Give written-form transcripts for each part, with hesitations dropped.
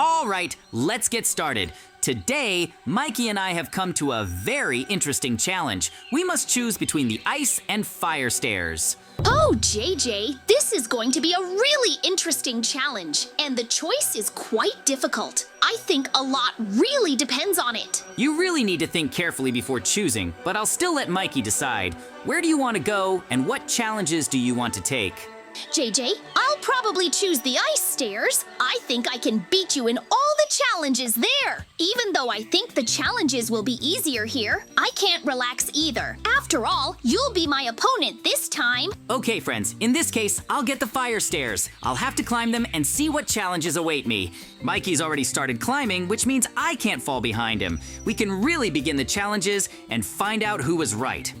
All right, let's get started. Today, Mikey and I have come to a very interesting challenge. We must choose between the ice and fire stairs. Oh, JJ, this is going to be a really interesting challenge, and the choice is quite difficult. I think a lot really depends on it. You really need to think carefully before choosing, but I'll still let Mikey decide. Where do you want to go, and what challenges do you want to take? JJ, I'll probably choose the ice stairs. I think I can beat you in all the challenges there. Even though I think the challenges will be easier here, I can't relax either. After all, you'll be my opponent this time. Okay, friends, in this case, I'll get the fire stairs. I'll have to climb them and see what challenges await me. Mikey's already started climbing, which means I can't fall behind him. We can really begin the challenges and find out who was right.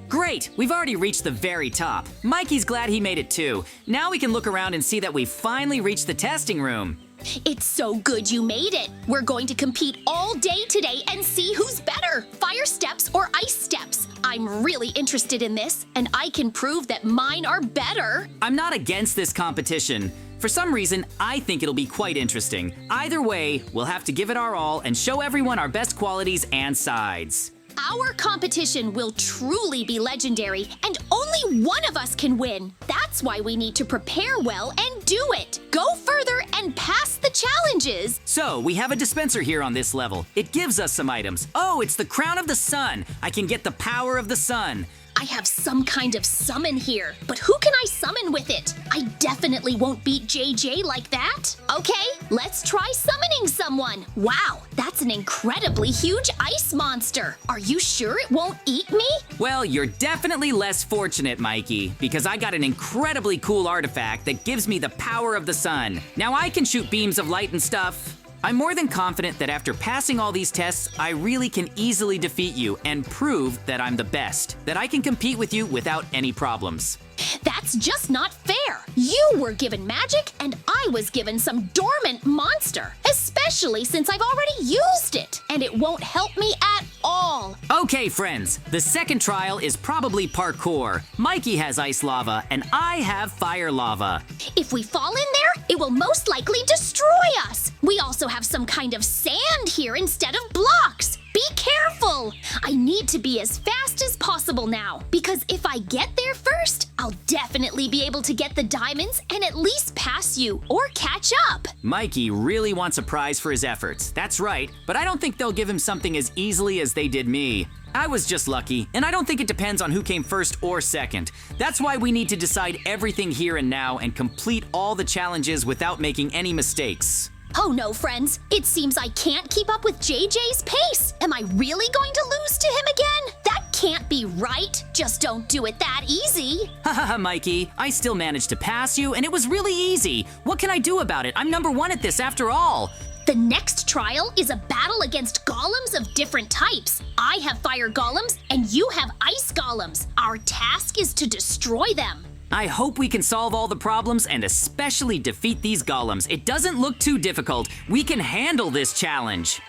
Great, we've already reached the very top. Mikey's glad he made it too. Now we can look around and see that we finally reached the testing room. It's so good you made it. We're going to compete all day today and see who's better, fire steps or ice steps. I'm really interested in this, and I can prove that mine are better. I'm not against this competition. For some reason, I think it'll be quite interesting. Either way, we'll have to give it our all and show everyone our best qualities and sides. Our competition will truly be legendary, and only one of us can win. That's why we need to prepare well and do it. Go further and pass the challenges. So, we have a dispenser here on this level. It gives us some items. Oh, it's the crown of the sun. I can get the power of the sun. I have some kind of summon here, but who can I summon with it? I definitely won't beat JJ like that. Okay, let's try summoning someone. Wow, that's an incredibly huge ice monster. Are you sure it won't eat me? Well, you're definitely less fortunate, Mikey, because I got an incredibly cool artifact that gives me the power of the sun. Now I can shoot beams of light and stuff. I'm more than confident that after passing all these tests, I really can easily defeat you and prove that I'm the best, that I can compete with you without any problems. That's just not fair. You were given magic and I was given some dormant monster, especially since I've already used it, and it won't help me at all. Okay, friends, the second trial is probably parkour. Mikey has ice lava and I have fire lava. If we fall in there, it will most likely destroy us. We also have some kind of sand here instead of blocks. Be careful! I need to be as fast as possible now, because if I get there first, I'll definitely be able to get the diamonds and at least pass you or catch up. Mikey really wants a prize for his efforts. That's right, but I don't think they'll give him something as easily as they did me. I was just lucky, and I don't think it depends on who came first or second. That's why we need to decide everything here and now and complete all the challenges without making any mistakes. Oh no, friends. It seems I can't keep up with JJ's pace. Am I really going to lose to him again? That can't be right. Just don't do it that easy. Haha, Mikey, I still managed to pass you, and it was really easy. What can I do about it? I'm #1 at this after all. The next trial is a battle against golems of different types. I have fire golems, and you have ice golems. Our task is to destroy them. I hope we can solve all the problems and especially defeat these golems. It doesn't look too difficult. We can handle this challenge.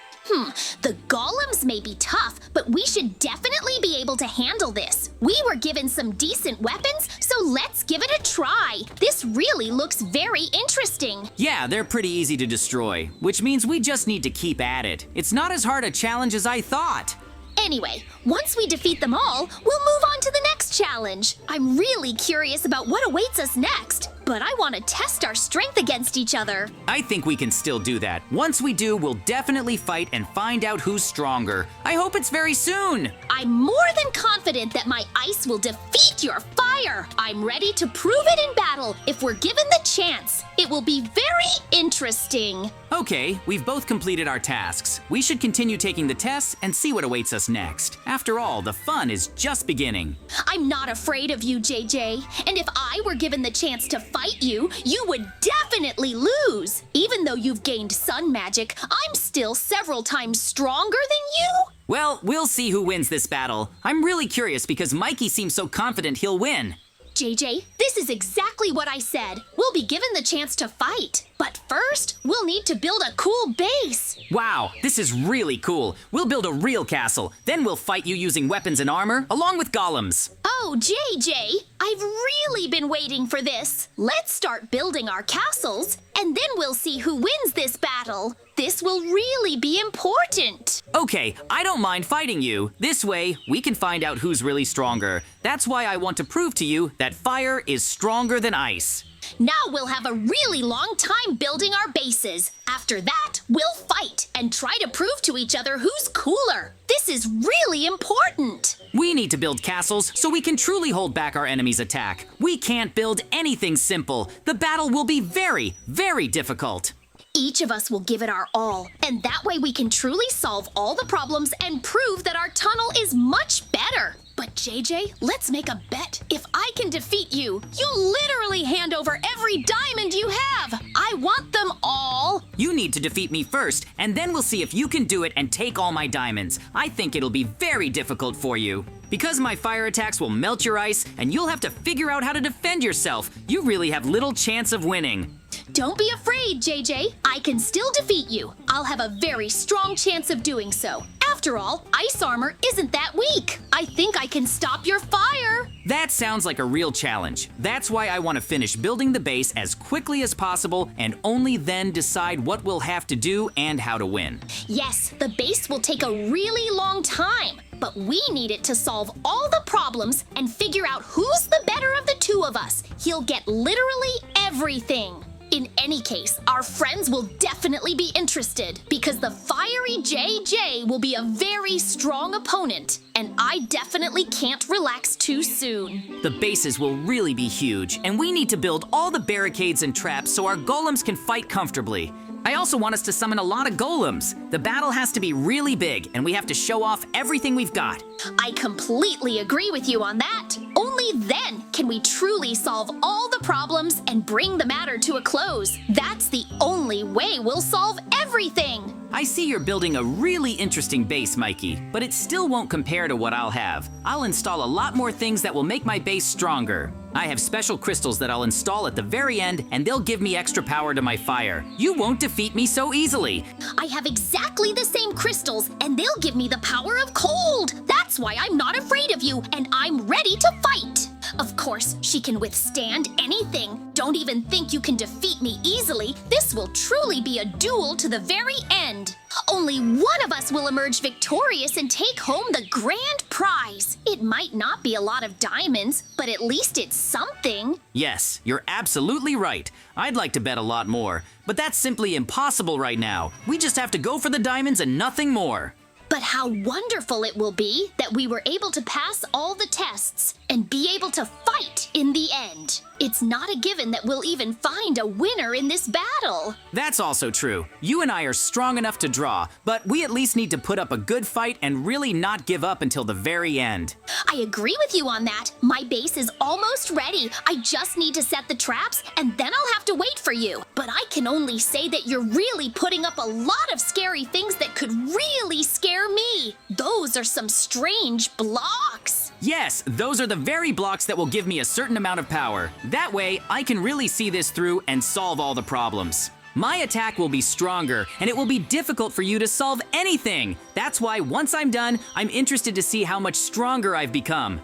The golems may be tough, but we should definitely be able to handle this. We were given some decent weapons, so let's give it a try. This really looks very interesting. Yeah, they're pretty easy to destroy, which means we just need to keep at it. It's not as hard a challenge as I thought. Anyway, once we defeat them all, we'll move on to the next challenge. I'm really curious about what awaits us next, but I want to test our strength against each other. I think we can still do that. Once we do, we'll definitely fight and find out who's stronger. I hope it's very soon. I'm more than confident that my ice will defeat your fire. I'm ready to prove it in battle if we're given the chance. It will be very interesting. Okay, we've both completed our tasks. We should continue taking the tests and see what awaits us next. After all, the fun is just beginning. I'm not afraid of you, JJ. And if I were given the chance to fight you, you would definitely lose. Even though you've gained sun magic, I'm still several times stronger than you. Well, we'll see who wins this battle. I'm really curious because Mikey seems so confident he'll win. JJ, this is exactly what I said. We'll be given the chance to fight. But first, we'll need to build a cool base. Wow, this is really cool. We'll build a real castle. Then we'll fight you using weapons and armor, along with golems. Oh, JJ, I've really been waiting for this. Let's start building our castles, and then we'll see who wins this battle. This will really be important. Okay, I don't mind fighting you. This way, we can find out who's really stronger. That's why I want to prove to you that fire is stronger than ice. Now we'll have a really long time building our bases. After that, we'll fight and try to prove to each other who's cooler. This is really important. We need to build castles so we can truly hold back our enemy's attack. We can't build anything simple. The battle will be very, very difficult. Each of us will give it our all, and that way we can truly solve all the problems and prove that our tunnel is much better. But JJ, let's make a bet. If I can defeat you, you'll literally hand over every diamond you have. I want them all. You need to defeat me first, and then we'll see if you can do it and take all my diamonds. I think it'll be very difficult for you. Because my fire attacks will melt your ice, and you'll have to figure out how to defend yourself. You really have little chance of winning. Don't be afraid, JJ. I can still defeat you. I'll have a very strong chance of doing so. After all, ice armor isn't that weak. I think I can stop your fire. That sounds like a real challenge. That's why I want to finish building the base as quickly as possible and only then decide what we'll have to do and how to win. Yes, the base will take a really long time, but we need it to solve all the problems and figure out who's the better of the two of us. He'll get literally everything. In any case, our friends will definitely be interested because the fiery JJ will be a very strong opponent, and I definitely can't relax too soon. The bases will really be huge, and we need to build all the barricades and traps so our golems can fight comfortably. I also want us to summon a lot of golems. The battle has to be really big, and we have to show off everything we've got. I completely agree with you on that. Only then can we truly solve all the problems and bring the matter to a close. That's the only way we'll solve everything. I see you're building a really interesting base, Mikey, but it still won't compare to what I'll have. I'll install a lot more things that will make my base stronger. I have special crystals that I'll install at the very end, and they'll give me extra power to my fire. You won't defeat me so easily. I have exactly the same crystals, and they'll give me the power of cold. That's why I'm not afraid of you, and I'm ready to fight. Of course, she can withstand anything. Don't even think you can defeat me easily. This will truly be a duel to the very end. Only one of us will emerge victorious and take home the grand prize. It might not be a lot of diamonds, but at least it's something. Yes, you're absolutely right. I'd like to bet a lot more, but that's simply impossible right now. We just have to go for the diamonds and nothing more. But how wonderful it will be that we were able to pass all the tests and be able to fight in the end. It's not a given that we'll even find a winner in this battle. That's also true. You and I are strong enough to draw, but we at least need to put up a good fight and really not give up until the very end. I agree with you on that. My base is almost ready. I just need to set the traps, and then I'll have to wait for you. But I can only say that you're really putting up a lot of scary things that could really scare me. Those are some strange blocks. Yes, those are the very blocks that will give me a certain amount of power. That way, I can really see this through and solve all the problems. My attack will be stronger, and it will be difficult for you to solve anything. That's why once I'm done, I'm interested to see how much stronger I've become.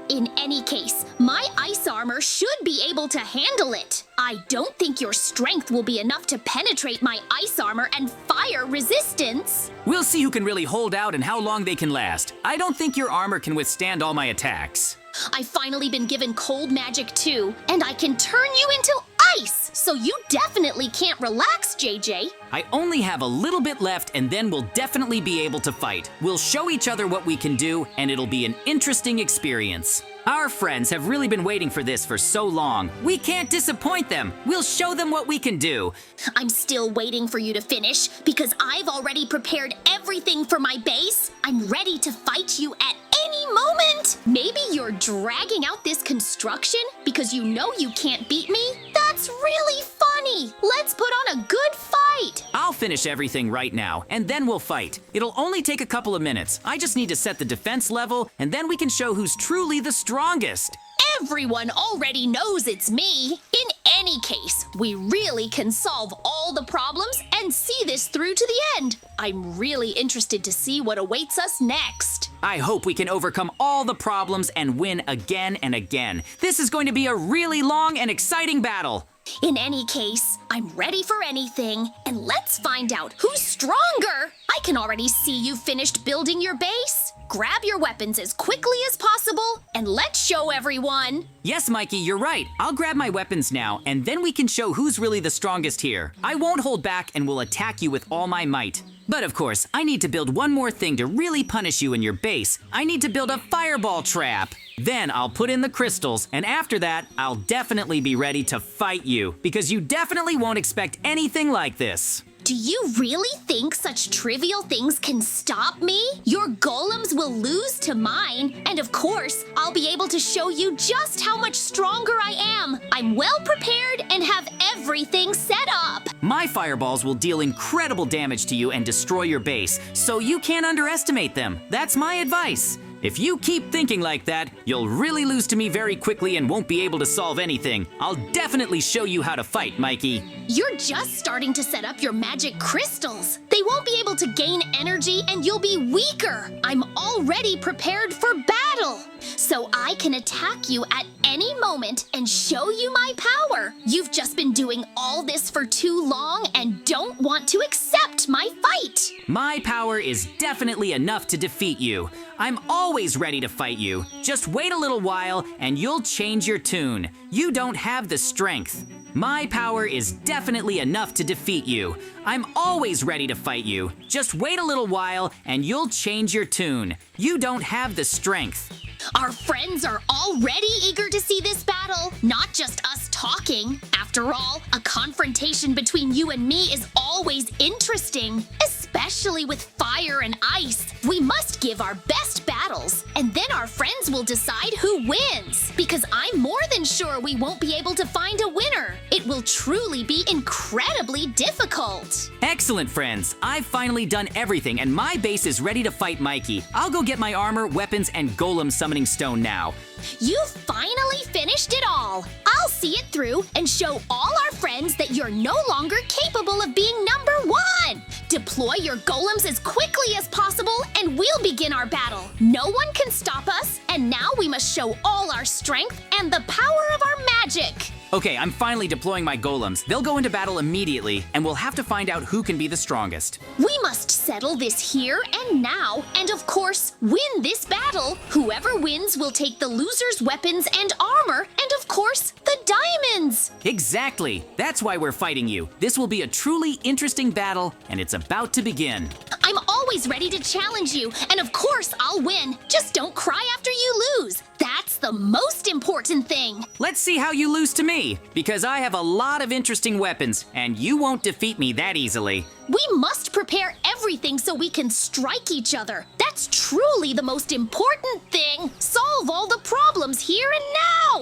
In any case, my ice armor should be able to handle it. I don't think your strength will be enough to penetrate my ice armor and fire resistance. We'll see who can really hold out and how long they can last. I don't think your armor can withstand all my attacks. I've finally been given cold magic too, and I can turn you into ice, so you definitely can't relax, JJ. I only have a little bit left, and then we'll definitely be able to fight. We'll show each other what we can do, and it'll be an interesting experience. Our friends have really been waiting for this for so long. We can't disappoint them. We'll show them what we can do. I'm still waiting for you to finish because I've already prepared everything for my base. I'm ready to fight you at any moment. Maybe you're dragging out this construction because you know you can't beat me? That's really funny. Let's put on a good fight. I'll finish everything right now, and then we'll fight. It'll only take a couple of minutes. I just need to set the defense level, and then we can show who's truly the strongest. Everyone already knows it's me. In any case, we really can solve all the problems and see this through to the end. I'm really interested to see what awaits us next. I hope we can overcome all the problems and win again and again. This is going to be a really long and exciting battle. In any case, I'm ready for anything, and let's find out who's stronger. I can already see you finished building your base. Grab your weapons as quickly as possible, and let's show everyone. Yes, Mikey, you're right. I'll grab my weapons now, and then we can show who's really the strongest here. I won't hold back and will attack you with all my might. But of course, I need to build one more thing to really punish you in your base. I need to build a fireball trap. Then I'll put in the crystals, and after that, I'll definitely be ready to fight you, because you definitely won't expect anything like this. Do you really think such trivial things can stop me? Your golems will lose to mine, and of course, I'll be able to show you just how much stronger I am. I'm well prepared and have everything set up. My fireballs will deal incredible damage to you and destroy your base, so you can't underestimate them. That's my advice. If you keep thinking like that, you'll really lose to me very quickly and won't be able to solve anything. I'll definitely show you how to fight, Mikey. You're just starting to set up your magic crystals. They won't be able to gain energy and you'll be weaker. I'm already prepared for battle, so I can attack you at any moment and show you my power. You've just been doing all this for too long and don't want to accept my fight. My power is definitely enough to defeat you. I'm always ready to fight you. Just wait a little while and you'll change your tune. You don't have the strength. My power is definitely enough to defeat you. I'm always ready to fight you. Just wait a little while and you'll change your tune. You don't have the strength. Our friends are already eager to see this battle, not just us talking. After all, a confrontation between you and me is always interesting, especially with fire and ice. We must give our best battles, and then our friends will decide who wins. Because I'm more than sure we won't be able to find a winner. It will truly be incredibly difficult. Excellent, friends. I've finally done everything, and my base is ready to fight Mikey. I'll go get my armor, weapons, and golem summoning stone now. You've finally finished it all. I'll see it through and show all our friends that you're no longer capable of being number one. Deploy your golems as quickly as possible and we'll begin our battle. No one can stop us, and now we must show all our strength and the power of our magic. Okay, I'm finally deploying my golems. They'll go into battle immediately, and we'll have to find out who can be the strongest. We must settle this here and now, and of course, win this battle. Whoever wins will take the loser's weapons and armor, and of course, the diamonds. Exactly. That's why we're fighting you. This will be a truly interesting battle, and it's about to begin. I'm always ready to challenge you, and of course, I'll win. Just don't cry after you lose. That's the most important thing. Let's see how you lose to me, because I have a lot of interesting weapons, and you won't defeat me that easily. We must prepare everything so we can strike each other. That's truly the most important thing. Solve all the problems here and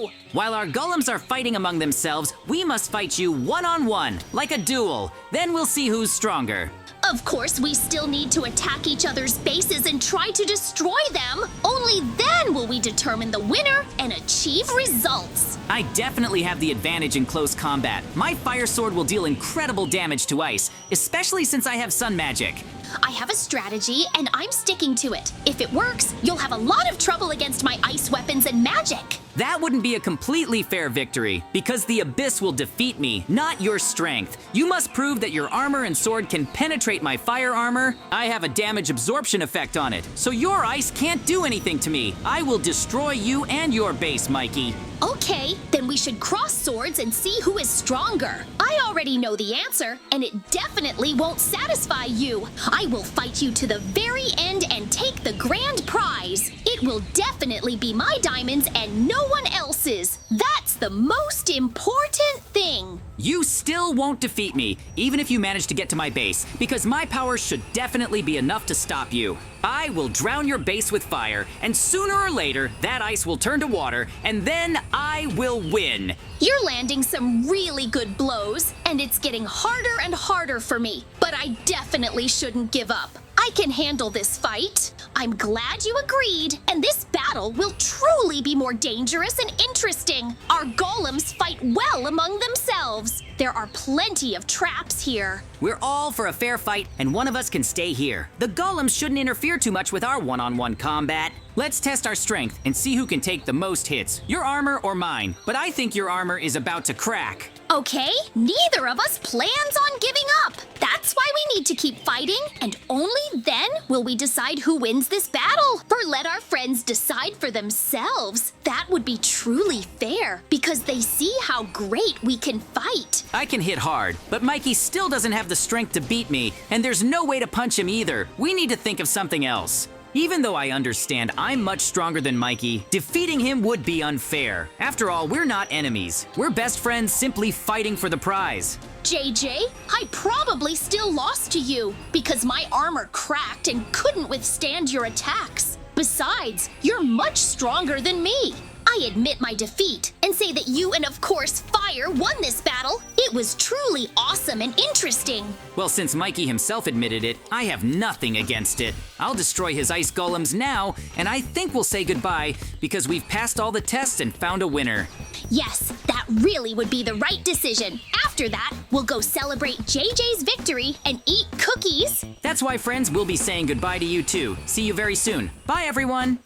now. While our golems are fighting among themselves, we must fight you one-on-one, like a duel. Then we'll see who's stronger. Of course, we still need to attack each other's bases and try to destroy them. Only then will we determine the winner and achieve results. I definitely have the advantage in close combat. My fire sword will deal incredible damage to ice, especially since I have sun magic. I have a strategy, and I'm sticking to it. If it works, you'll have a lot of trouble against my ice weapons and magic. That wouldn't be a completely fair victory, because the abyss will defeat me, not your strength. You must prove that your armor and sword can penetrate my fire armor. I have a damage absorption effect on it, so your ice can't do anything to me. I will destroy you and your base, Mikey. Okay, then we should cross swords and see who is stronger. I already know the answer, and it definitely won't satisfy you. I will fight you to the very end and take the grand prize. It will definitely be my diamonds and no one else's. That's the most important thing. You still won't defeat me, even if you manage to get to my base, because my power should definitely be enough to stop you. I will drown your base with fire, and sooner or later, that ice will turn to water, and then I will win. You're landing some really good blows, and it's getting harder and harder for me, but I definitely shouldn't give up. I can handle this fight. I'm glad you agreed, and this battle will truly be more dangerous and interesting. Our golems fight well among themselves. There are plenty of traps here. We're all for a fair fight, and one of us can stay here. The golems shouldn't interfere too much with our one-on-one combat. Let's test our strength and see who can take the most hits, your armor or mine. But I think your armor is about to crack. Okay, neither of us plans on giving up. That's why we need to keep fighting, and only then will we decide who wins this battle, or let our friends decide for themselves. That would be truly fair, because they see how great we can fight. I can hit hard, but Mikey still doesn't have the strength to beat me, and there's no way to punch him either. We need to think of something else. Even though I understand I'm much stronger than Mikey, defeating him would be unfair. After all, we're not enemies. We're best friends simply fighting for the prize. JJ, I probably still lost to you, because my armor cracked and couldn't withstand your attacks. Besides, you're much stronger than me. I admit my defeat and say that you and of course Fire won this battle. It was truly awesome and interesting. Well, since Mikey himself admitted it, I have nothing against it. I'll destroy his ice golems now, and I think we'll say goodbye because we've passed all the tests and found a winner. Yes, that really would be the right decision. After that, we'll go celebrate JJ's victory and eat cookies. That's why, friends, we'll be saying goodbye to you too. See you very soon. Bye, everyone.